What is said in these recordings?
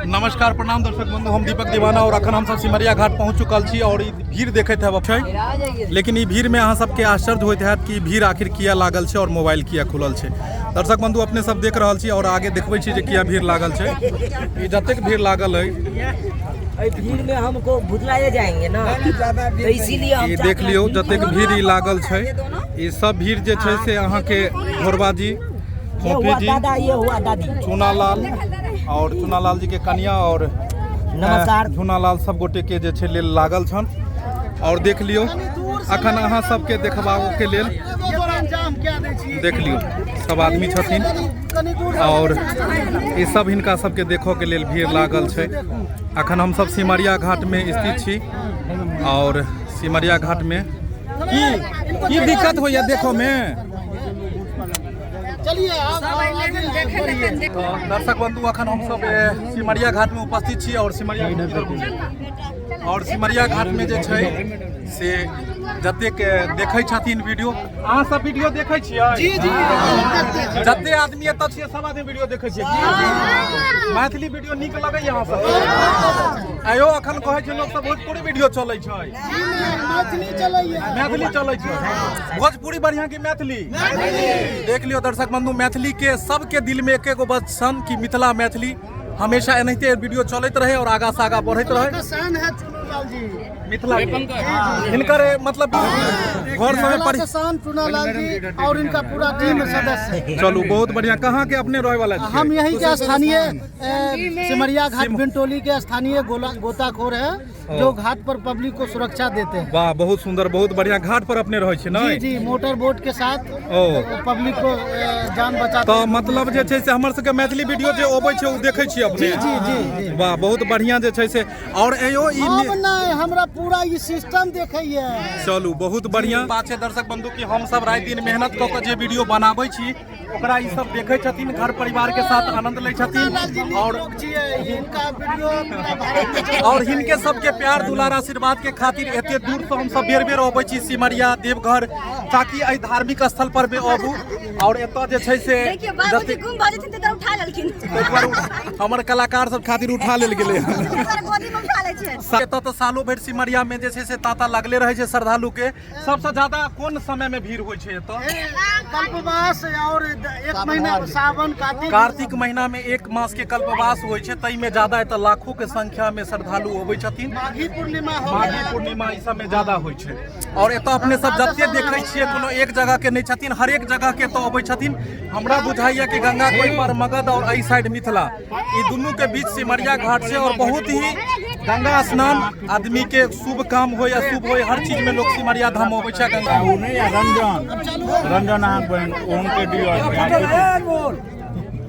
नमस्कार प्रणाम दर्शक बंधु, हम दीपक दीवाना और अखन हम सब सिमरिया घाट पहुँच चुकल छी और भीड़ देखे थे अब। लेकिन ये भीड़ में अहाँ सबके आश्चर्य होते है कि भीड़ आखिर किया लागल है और मोबाइल किया खुलल है। दर्शक बंधु अपने सब देख रहा छी और आगे देखबे छी जे किया भीड़ लागल है। ये जतेक भीड़ लागल है भीड़ में हमको भुतलाए जाएंगे ना, तो इसीलिए ये देख लियो जतेक भीड़ लागल है। ये सब भीड़ जे छै से अहाँ के घोरबाजी खोपी जी, ये हुआ दादी चूनालाल और चूनालाल जी के कन्या और नमस्कार चूनालाल सब गोटे के जे छै लेल लागल छन। और देख लियो अखन अहाँ सबके देखबाओ के लेल देख लियो सब आदमी छथिन और ये सब हिनका सबके देखो के लेल भीड़ लागल छै। अखन हम सब सिमरिया घाट में स्थित छी और सिमरिया घाट में की दिक्कत होइए देखो में। दर्शक बंधु अखन हम सब सिमरिया घाट में उपस्थित छी और सिमरिया घाट में जे छै से जतेक देखै छथिन वीडियो, अहाँ सब वीडियो देखै छियै? जी जी जते आदमी एतऽ छियै सब आदमी वीडियो देखै छियै। मैथिली वीडियो नीक लगैए अहाँ सब? आयो अखन कहै छै लोग सब भोजपुरी वीडियो चलै छै। मैथिली चलै छै। भोजपुरी बढ़िया कि मैथिली? देख लियो दर्शक बंधु, मैथिली के सबके दिल में एके गो बसन कि मिथिला मैथिली हमेशा एनाहिते वीडियो चलते रहे और आगा से आगा बढ़ते रहे। मिथिला इनकर मतलब घर में चूनालाल जी और इनका पूरा टीम सदस्य। चलो बहुत बढ़िया। कहाँ के अपने रहे वाला? हम यही के स्थानीय सिमरिया घाट भिंटोली के स्थानीय गोताखोर है जो घाट पर पब्लिक को सुरक्षा देते हैं। वाह बहुत सुंदर, बहुत बढ़िया। घाट पर अपने रहे ना? जी जी, मोटर बोट के साथ पब्लिक को जान बचाते। तो मतलब जे छै से हमर सबके मैथिली वीडियो जे अबै छै उ देखै छी अपने? जी जी जी। वाह बहुत बढ़िया जे छै से। और एयो हमरा पूरा ये सिस्टम देखैए। चलू बहुत बढ़िया बात छै दर्शक बंधु कि हम सब रात दिन मेहनत कऽ के जे वीडियो बनाबै छी ओकरा ई सब देखै छथिन, घर परिवार के साथ आनंद लै छथिन और हिनके सबके प्यार दुलार आशीर्वाद के खातिर एते दूर से हम सब बेर बेर अबै छी सिमरिया देवघर ताकि एहि धार्मिक स्थल पर में आबू और एतऽ जे छै से हमर कलाकार सब खातिर उठा लेल गेलै। एतऽ तो सालों भरि सिमरिया में जे छै से तांता लगले रहे छै श्रद्धालु के। सबसे ज्यादा कोन समय में भीड़ होइ छै एतऽ? कल्पवास और एक महीना सावन कार्तिक महीना में एक मास के कल्पवास होइ छै, तई में ज्यादा एतऽ लाखों के संख्या में श्रद्धालु अबै छथिन। माघी पूर्णिमा ई सब में ज्यादा होइ छै। और एतऽ अपने सब जते देखै छियै कोनो एक जगह के नहीं छथिन, हर एक जगह के एतऽ अबै छथिन। हमरा बुझाइया कि गंगा कोई पर मगध और एहि साइड मिथिला ई दुनू के बीच सिमरिया घाट छै और बहुत ही गंगा स्नान आदमी के शुभ काम हो या शुभ हो, हर चीज में लोग सिमरिया धाम अबै छै। गंगा रंजन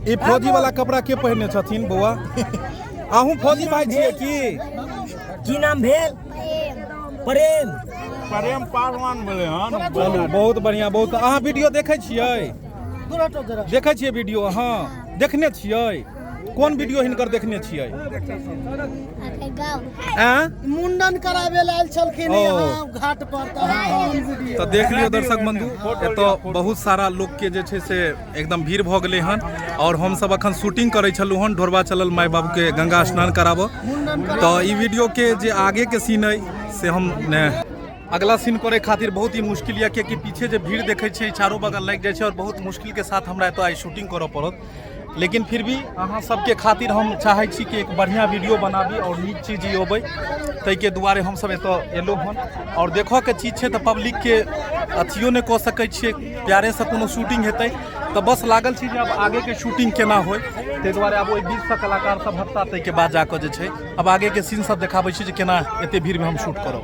ई फौजी वाला कपड़ा के पहने छथिन बौआ? अहूँ फौजी भाई छियै की नाम भेल? प्रेम पासवान बोले हन। बहुत बढ़िया बहुत। अहाँ वीडियो देखै छियै? देखै छियै वीडियो? अहाँ देखने छियै? कौन वीडियो हिनकर देखने छियै? मुंडन करावे लाल छलखिन यहाँ घाट पर। तो देख लियो दर्शक बंधु, एतऽ बहुत सारा लोग के जे छै से एकदम भीड़ भऽ गेलै हन और हम सब अखन शूटिंग करै छलू हन। ढोरबा चलल माय बाबू के गंगा स्नान कराबो। तो ई वीडियो के जे आगे के सीन है से हम अगला सीन करे खातिर बहुत ही मुश्किल है कि पीछे जो भीड़ देखे छे चारों बगल लग जाए और बहुत मुश्किल के साथ हमरा एतऽ आई शूटिंग करऽ पड़त। लेकिन फिर भी अहाँ सबके खातिर हम चाहे छी कि एक बढ़िया वीडियो बनाबी और नीक चीज अबै, तै के दुआरे हम सब एतऽ एलो हन। और देखो के चीज छै तो पब्लिक के अथियो नहीं कह सकै छियै, प्यारे से कोनो शूटिंग हेतै तो बस लागल छी जे अब आगे के शूटिंग केना होय, तै दुआरे अब ओइ बीच से कलाकार सब हटता, तै के बाद जाके जे छै अब आगे के सीन सब देखाबै छी जे केना एते भीड़ में हम शूट करब।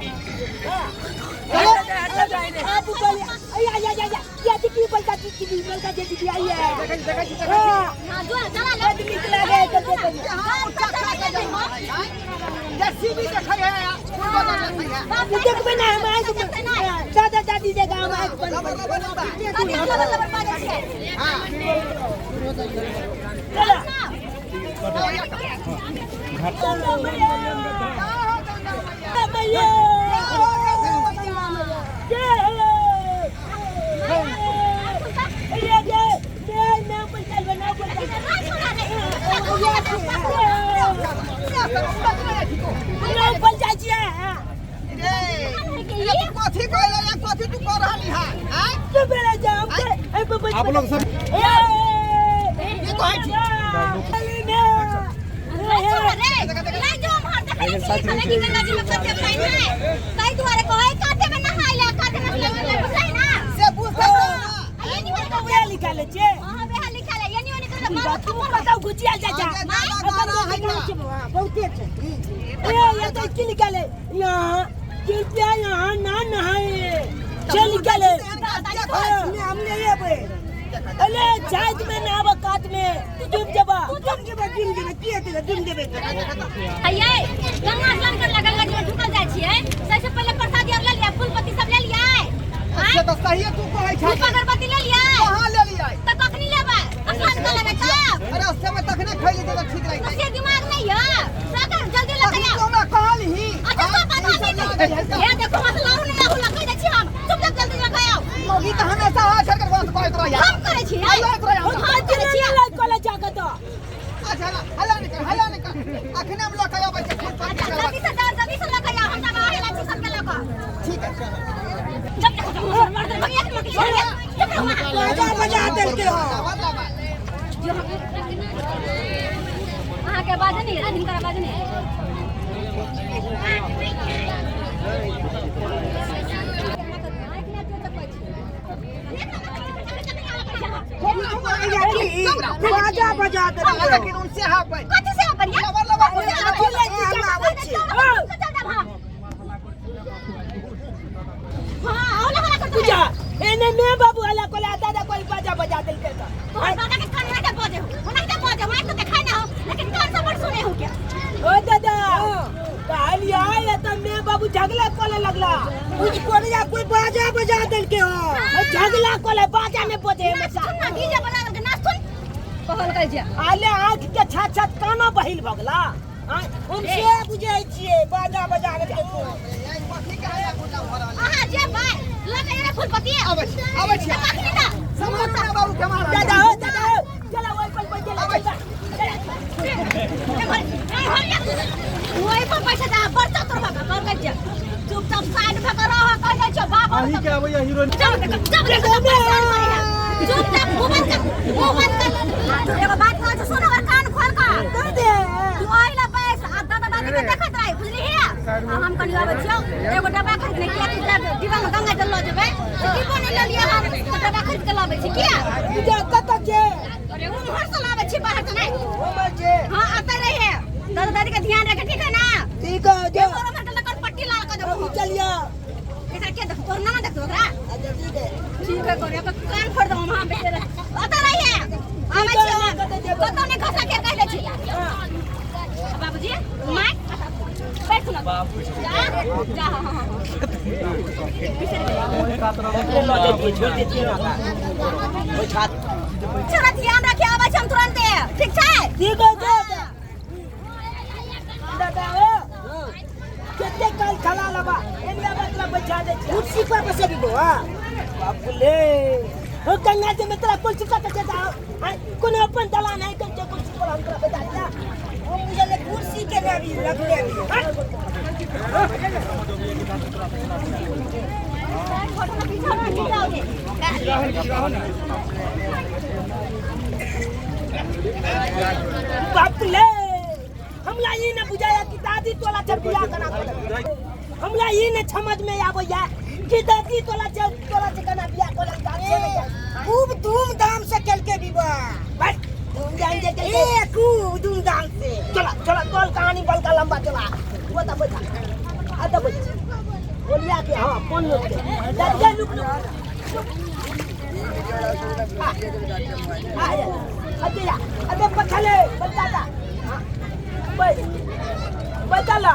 आप लोग सब यहाँ ना नहाए चल निकाले हमने ये अले जात में ना वकात में डूब जबा आइए गंगा स्नान कर लगा लगा में ढुकल जाय छियै सबसे पहले प्रसादी और ले लिया फूल पत्ती सब ले लिया अच्छा तो सही है तू कहै छै धूप अगरबत्ती ले लिया कहां ले लिया त कखनी लेबै स्नान कर लेबै तब अरे उससे में तखने खैली तो ठीक रही से दिमाग नहीं है सागर जल्दी ले तो मैं कहल ही अच्छा तो बता दे ये देखो मसला नहीं आहु लगे दै छी हम तुम जब जल्दी लगा आओ मोगी तो हमेशा हाथ छड़ कर बात कहत रह हम करे छी हम करे छी कॉलेज जाके तो अच्छा हला निकल अखने हम लक आबै छै फूल पत्ती जल्दी से लगा आओ हम जब आहेला छी सब के लगा ठीक है जब देखो एक मिनट छोड़ दे बजा देल के अहाँ के बाजे नहीं है हिनकर बाजे नहीं है बाजा बजा दे लेकिन उनसे हां पर कथि से अपन पूजा एने मैं बाबू वाला को लाता था कोई बाजा बजा दिल के तोहर दादा के कान में बजे हो उन्हें के बजे मैं तो देखाई ना हो लेकिन कान से बड़ सुने हो क्या ओ दादा कहली आए तो मैं बाबू झगड़ा कोले लगला कुछ कोरिया कोई बाजा बजा दिल के हो झगड़ा कोले बाजा में बजे हमेशा सुन डीजे बजा के नाच सुन कहल कह जा आले आंख के छात छात काना बहिल भगला हम से बुझै छियै बाजा बजा के अहाँ जे भाई लगे रे फूल पत्ती आबै छी कखनी ना समोसा बाबू के मार दादा हो चला ओइ पर बैठ वही पर पैसा दा बर्चा तोर बाबा कर के जा चुपचाप साइड में कर रहा कह छ बाबा अही के आबै हीरोइन चुपचाप मुंह बंद कर एगो बात कह सुन और कान खोल कर दे तू आइला पैसा आ दादा दादी के देखत रही बुझली है हम कनी आबै छियो एगो डब्बा खरीदने किया कि दीवान में गंगा जल लो जेबै की कोने ले लिया हम डब्बा खरीद के लाबै छी किया पूजा कत के अरे वो घर से लाबै छी बाहर से नहीं ओ बजे हां आते रही है दादा दादी का ध्यान रखे ठीक है ना ठीक है जो और हमर के लकन पट्टी लाल कर दो चलिए एकरा के देखो तोर ना देखो ओकरा अच्छा ठीक है ठीक है करे का कान फोड़ दो हम बेटे आते रही है आबै छी कतो ने खसा के कहले छी बाबूजी माय बैठ ना बाबूजी जा हां चला ध्यान रखे आबै छी हम तुरंत ठीक छै ठीक है दादा हो केते काल खला लबा एलिया बतला बचा दे छी कुर्सी पर बसे भी गो बाप ले हो गंगा जे में तेरा कुर्सी का के जा कोनो अपन दला नहीं करके कुर्सी पर हम तेरा बता दिया हम मुझे कुर्सी के ना भी रख ले बाप ले हमला ये न बुझाया कि दादी तोला चल बियाह कना हमला ये न समझ में आबैया कि दादी तोला कना बियाह कोला खूब धूमधाम से कल के विवाह बस जाएंगे ए खूब धूमधाम से चला कल कहानी बल का लंबा चला बता आता बता बोलिया के हां फोन जा लुक अबे पछले बता बताला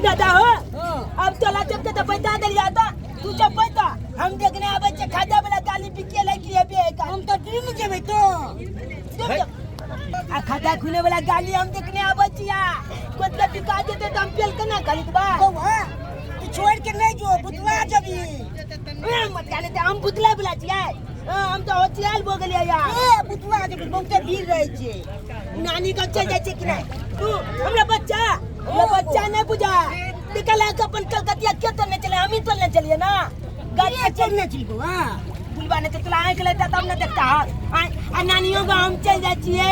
दादा हो अब चला जब के तो बता दिया था तू जब बता हम देखने आवे छे खाजा वाला गाली बिके लगी है बे हम तो ड्रीम जेबे तो आ खाता खुले वाला गाली हम देखने आवे छिया मतलब बिका देते तो हम पेल केना गाली बा तू छोड़ के नहीं जो बुतला जबी मत गाली ते हम बुतला बुला छिया हम तो होशियार हो गेलिया यार ए बुतवा जब बहुते भीड़ रहे छे नानी का चल जाय छे कि नहीं तू हमरा बच्चा नहीं बुझा निकला के अपन कलकतिया के तो नहीं चले, हम ही तो नहीं चलिए ना, गाड़ी से चलने चलिए। हां बुलवा ने तो चला के लेता तब ना देखता है। आ नानियों गांव हम चल जाई छिए,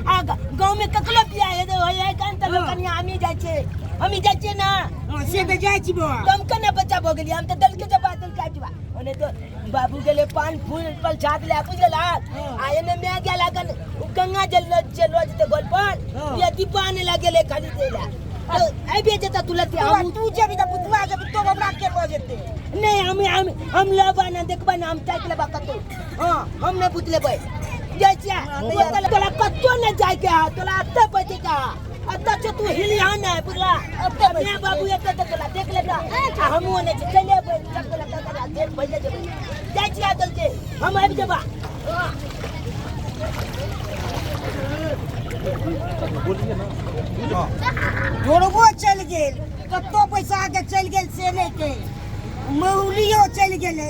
आ गांव में ककलो पिया है तो है कान त लोग कनिया हम ही जाई छे, हम ही जाई छे ना। हां से तो जाई छी बो, तुम कने बच्चा हो गेली, हम तो दल के जब बादल काट बा ओने तो बाबू गेले पान फूल पल छात ले बुझला। आए ने मैं गेला गन गंगा जल चलो जते गोल पर ये दीपाने लगेले खाली देला तो ए बेचता तुलती हम तू जे भी पुतवा जब तो हमरा के लो जेते नहीं हम लबा ना देखबा ना हम टाइट लेबा कतो। हां हम ने पुतले भाई जाय छिया तोला कतो न जाय के हा, तोला अत्ते पति का अत्ते से तू हिलिया ना पुतला अत्ते मैं बाबू एक तो तोला देख लेता हम ओने चले भाई सब तोला का देख भइले जे जाय छिया चल के हम आबि जेबा। ढोरबो चल गेल, कतो पैसा के चल गेल से नहीं के, मौलियो चल गेले,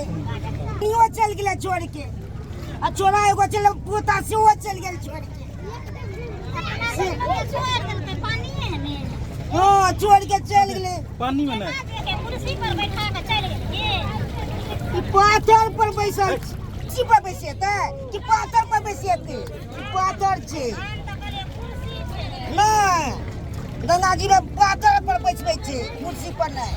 इहो चल गेले छोड़ के, आ छोरा एगो चल पोता से वो चल गेल छोड़ के। पानी है ने हां छोड़ के चल गेले पानी में नहीं, कुर्सी पर बैठा के चल गेल। ई पाथर पर बैसल छी पर बैसेते कि पाथर पर बैसेते, पाथर छे नहीं गंगा जी में पाथर पर बैठबै छे, कुर्सी पर नहीं।